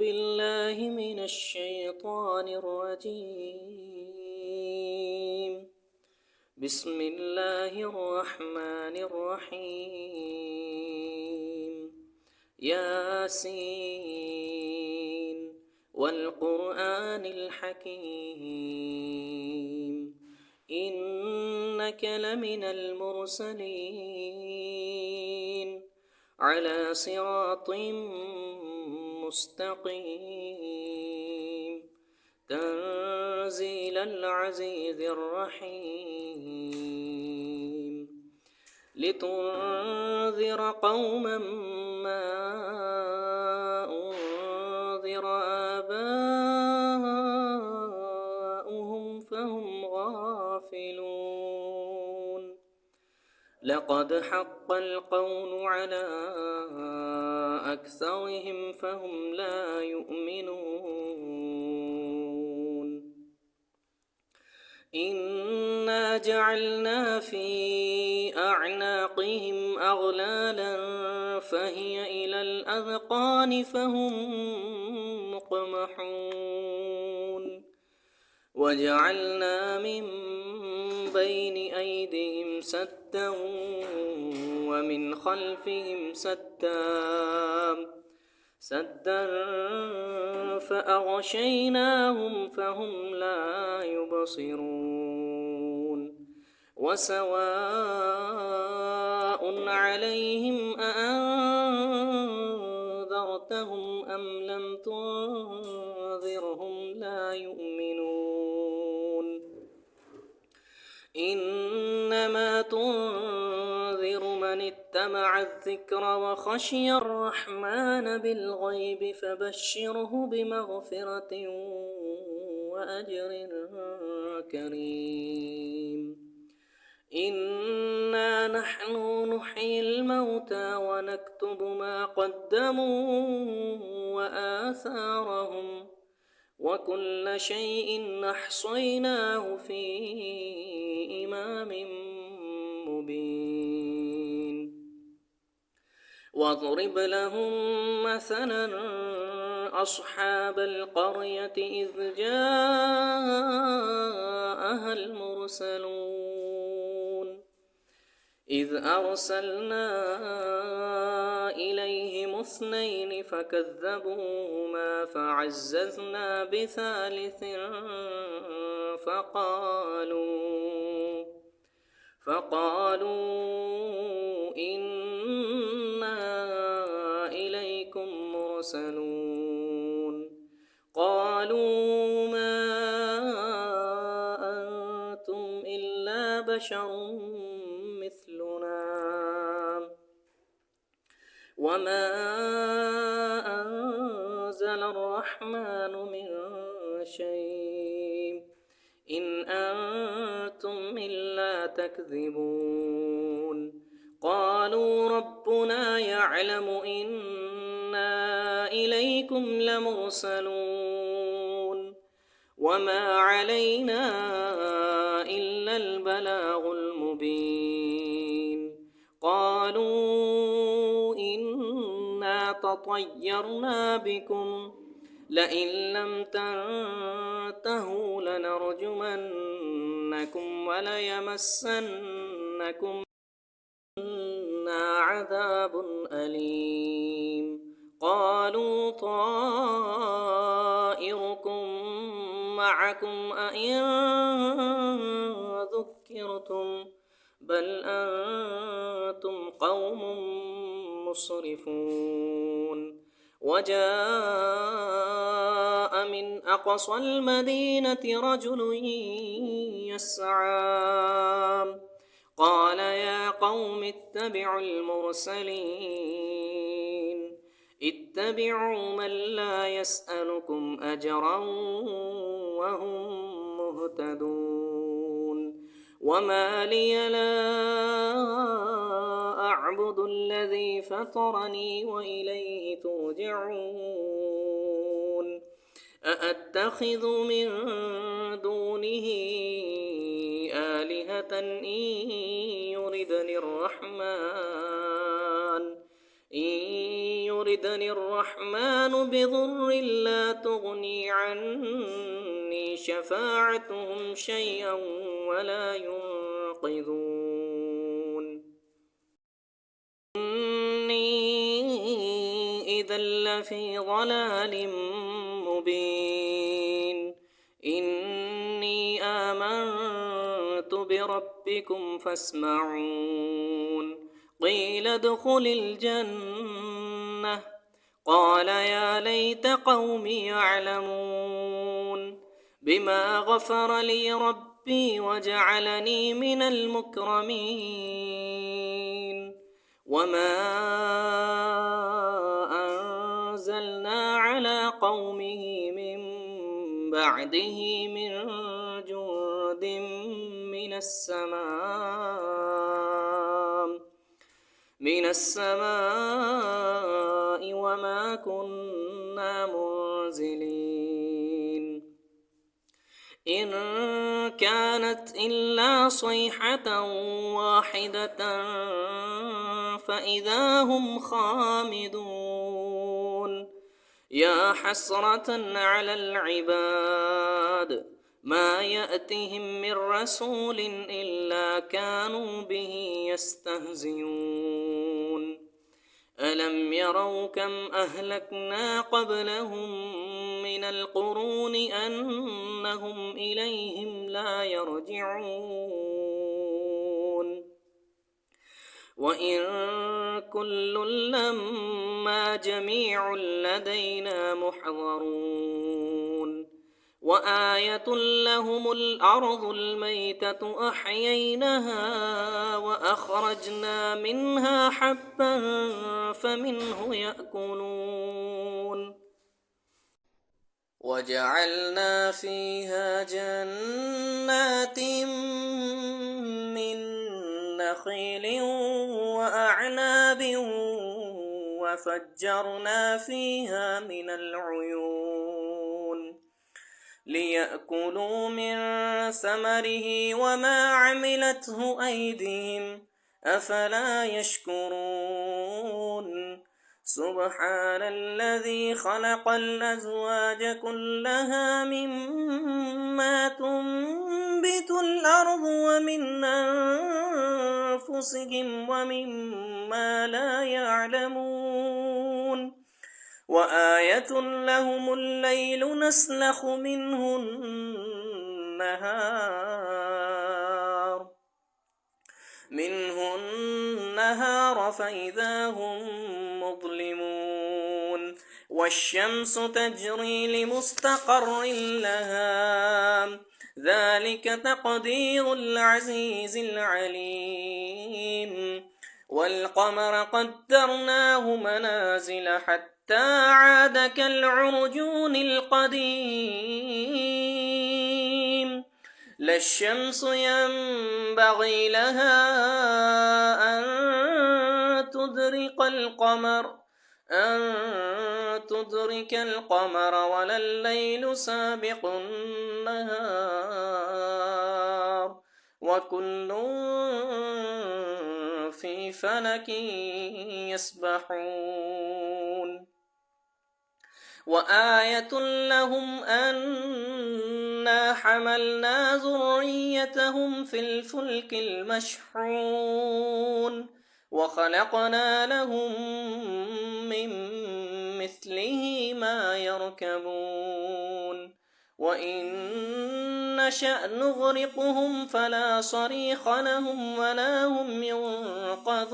بالله من الشيطان الرجيم. بسم الله الرحمن الرحيم. ياسين والقرآن الحكيم إنك لمن المرسلين على صراط مستقيم تنزيل العزيز الرحيم لتنذر قوما ما أنذر آباؤهم فهم غافلون لقد حق القول على أكثرهم فهم لا يؤمنون إنا جعلنا في أعناقهم أغلالا فهي إلى الأذقان فهم مقمحون وجعلنا من بين أيديهم سدا ومن خلفهم سدا فأغشيناهم فهم لا يبصرون وسواء عليهم أأنذرتهم أم لم تنذرهم لا يؤمنون إنما تنذر من اتبع الذكر وخشي الرحمن بالغيب فبشره بمغفرة وأجر كريم إنا نحن نحيي الموتى ونكتب ما قدموا وآثارهم وكل شيء أحصيناه في إمام مبين واضرب لهم مثلا أصحاب القرية إذ جاءها المرسلون إذ أرسلنا إليهم اثنين فكذبوهما فعززنا بثالث فقالوا إنا إليكم مرسلون قالوا ما أنتم إلا بشر مثلنا وما أنزل الرحمن من شيء إن أنتم إلا تكذبون قالوا ربنا يعلم إنا إليكم لمرسلون وما علينا إلا البلاغ المبين قالوا إنا تطيرنا بكم لئن لم تنتهوا لنرجمنكم وليمسنكم منا عذاب أليم قالوا طائركم معكم أئن ذكرتم بل أنتم قوم مسرفون وجاء من أقصى المدينة رجل يسعى قال يا قوم اتبعوا المرسلين اتبعوا من لا يسألكم أجرا وهم مهتدون وما لي لا أعبد الذي فطرني وإليه ترجعون أأتخذ من دونه آلهة إن يردني يردني الرحمن بضر لا تغني عني شفاعتهم شيئا ولا ينقذون إني إذا لفي ضلال مبين إني آمنت بربكم فاسمعون قيل ادخل الجنة قال يا ليت قومي يعلمون بما غفر لي ربي وجعلني من المكرمين وما أنزلنا على قومه من بعده من جند من السماء وما كنا منزلين إن كانت إلا صيحة واحدة فإذا هم خامدون يا حسرة على العباد ما يأتهم من رسول إلا كانوا به يستهزئون ألم يروا كم أهلكنا قبلهم من القرون أنهم إليهم لا يرجعون وإن كل لما جميع لدينا محضرون وآية لهم الأرض الميتة أحييناها وأخرجنا منها حبا فمنه يأكلون وجعلنا فيها جنات من نخيل وأعناب وفجرنا فيها من العيون ليأكلوا من ثمره وما عملته أيديهم أفلا يشكرون سبحان الذي خلق الأزواج كلها مما تنبت الأرض ومن أنفسهم ومما لا يعلمون وآية لهم الليل نسلخ منه النهار فإذا هم مظلمون والشمس تجري لمستقر لها ذلك تقدير العزيز العليم والقمر قدرناه منازل حتى عاد كالعرجون القديم لا الشمس ينبغي لها أن تدرك القمر ولا الليل سابق النهار وكل في فلك يسبحون وآية لهم أنا حملنا ذريتهم في الفلك المشحون وخلقنا لهم من مثله ما يركبون وإن نشأ نغرقهم فلا صريخ لهم ولا هم ينقذون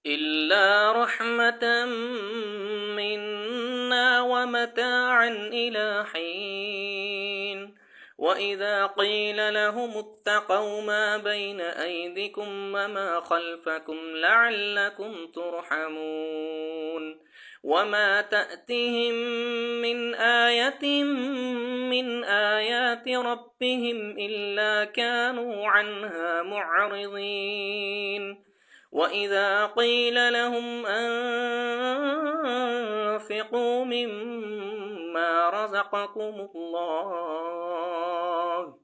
إلا رحمة منا ومتاعا إلى حين وإذا قيل لهم اتقوا ما بين أيديكم وما خلفكم لعلكم ترحمون وما تأتهم من آية من آيات ربهم إلا كانوا عنها معرضين وإذا قيل لهم أنفقوا مما رزقكم الله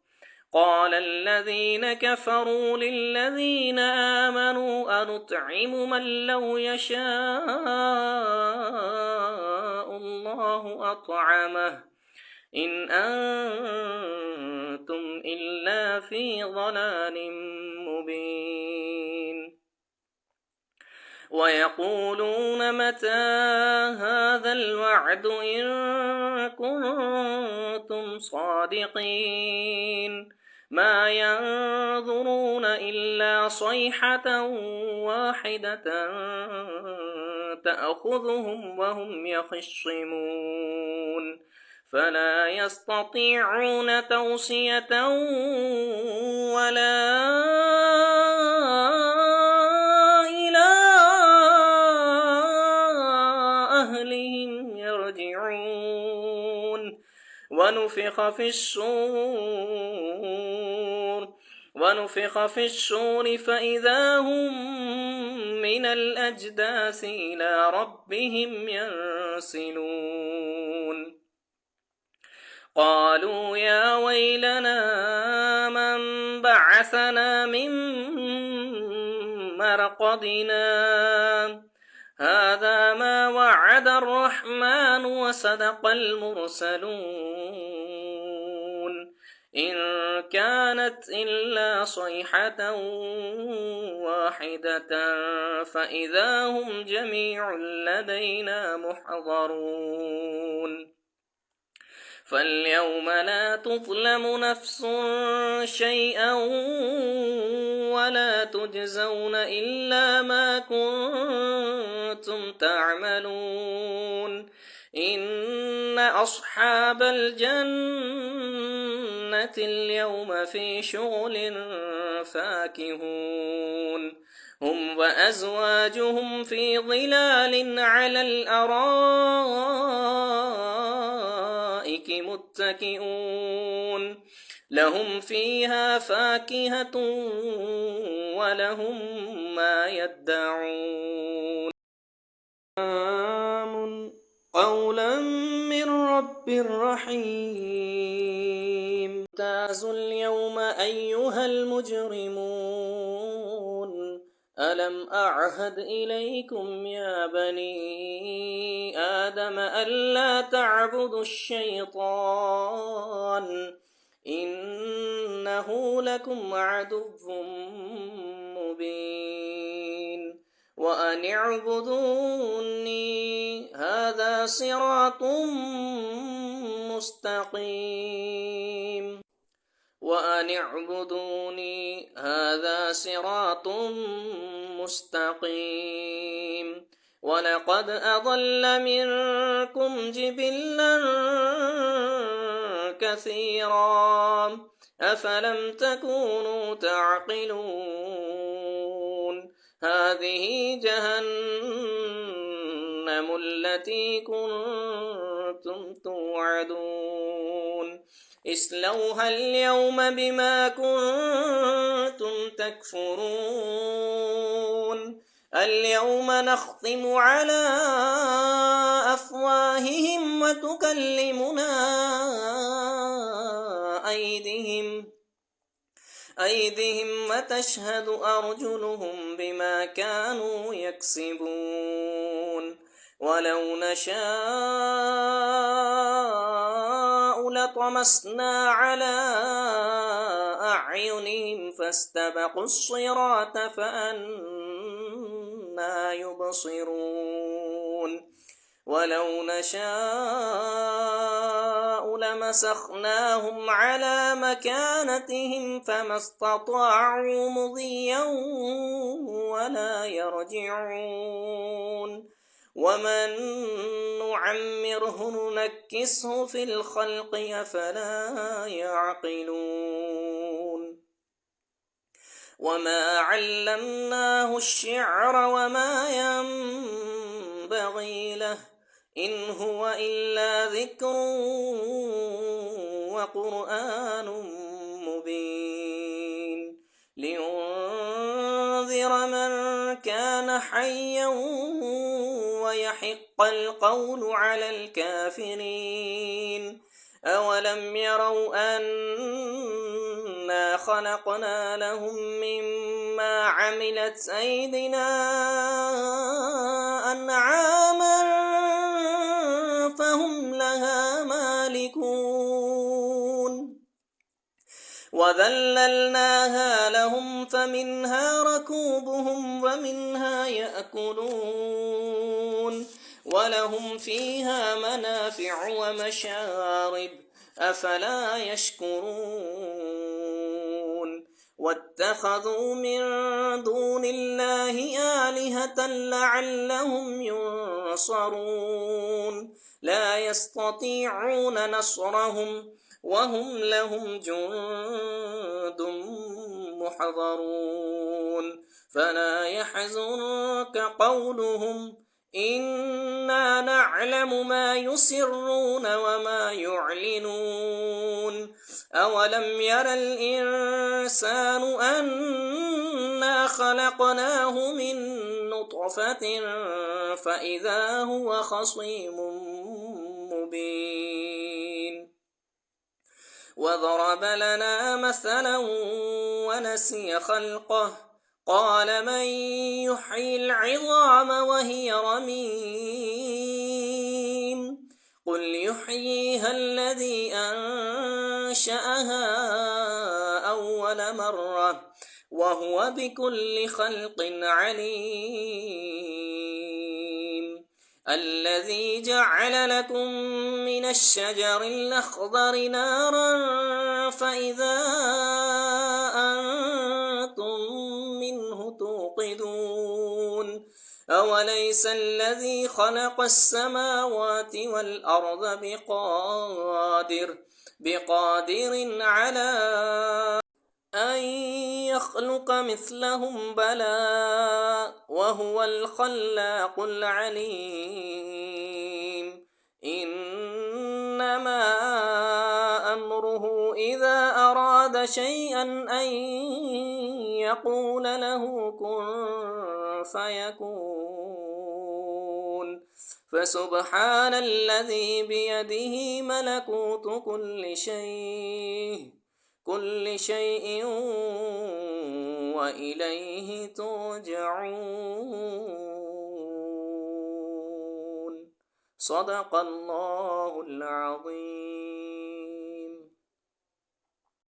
قال الذين كفروا للذين آمنوا أنطعم من لو يشاء الله أطعمه إن أنتم إلا في ضلال مبين ويقولون متى هذا الوعد إن كنتم صادقين ما ينظرون إلا صيحة واحدة تأخذهم وهم يخصمون فلا يستطيعون توصية ولا إلى أهلهم يرجعون ونفخ في الصور فإذا هم من الأجداث إلى ربهم ينسلون قالوا يا ويلنا من بعثنا من مرقدنا هذا ما وعد الرحمن وصدق المرسلون إن كانت إلا صيحة واحدة فإذا هم جميع لدينا محضرون فاليوم لا تظلم نفس شيئا ولا تجزون إلا ما كنتم تعملون إن أصحاب الجنة اليوم في شغل فاكهون هم وأزواجهم في ظلال على الأرائك متكئون لهم فيها فاكهة ولهم ما يدعون قولا من رب رحيم امتازوا اليوم أيها المجرمون ألم أعهد إليكم يا بني آدم ألا تعبدوا الشيطان إنه لكم عدو مبين وأن اعبدوني هذا صراط مستقيم وأن اعبدوني هذا صراط مستقيم ولقد أضل منكم جبلا كثيرا أفلم تكونوا تعقلون هذه جهنم التي كنتم توعدون اصلوها اليوم بما كنتم تكفرون اليوم نختم على أفواههم وتكلمنا أيديهم وتشهد أرجلهم بما كانوا يكسبون ولو نشاء لطمسنا على أعينهم فاستبقوا الصراط فأنى يبصرون ولو نشاء لمسخناهم على مكانتهم فما استطاعوا مضيا ولا يرجعون ومن نعمره ننكسه في الخلق أفلا يعقلون وما علمناه الشعر وما ينبغي له إن هو إلا ذكر وقرآن مبين لينذر من كان حيا ويحق القول على الكافرين أولم يروا أنا خلقنا لهم مما عملت أيدنا أنعاما فهم لها مالكون وذللناها لهم فمنها ركوبهم ومنها يأكلون ولهم فيها منافع ومشارب أفلا يشكرون واتخذوا من دون الله آلهة لعلهم ينصرون لا يستطيعون نصرهم وهم لهم جند محضرون فلا يحزنك قولهم إنا نعلم ما يسرون وما يعلنون أولم ير الإنسان أنا خلقناه من نطفة فإذا هو خصيم مبين وضرب لنا مثلا ونسي خلقه قال من يحيي العظام وهي رميم قل يحييها الذي أنشأها أول مرة وهو بكل خلق عليم الذي جعل لكم من الشجر الأخضر نارا فإذا أنتم منه توقدون أوليس الذي خلق السماوات والأرض بقادر على أن يخلق مثلهم بلى وهو الخلاق العليم إنما أمره إذا أراد شيئا أن يقول له كن فيكون فسبحان الذي بيده ملكوت كل شيء وإليه ترجعون صدق الله العظيم.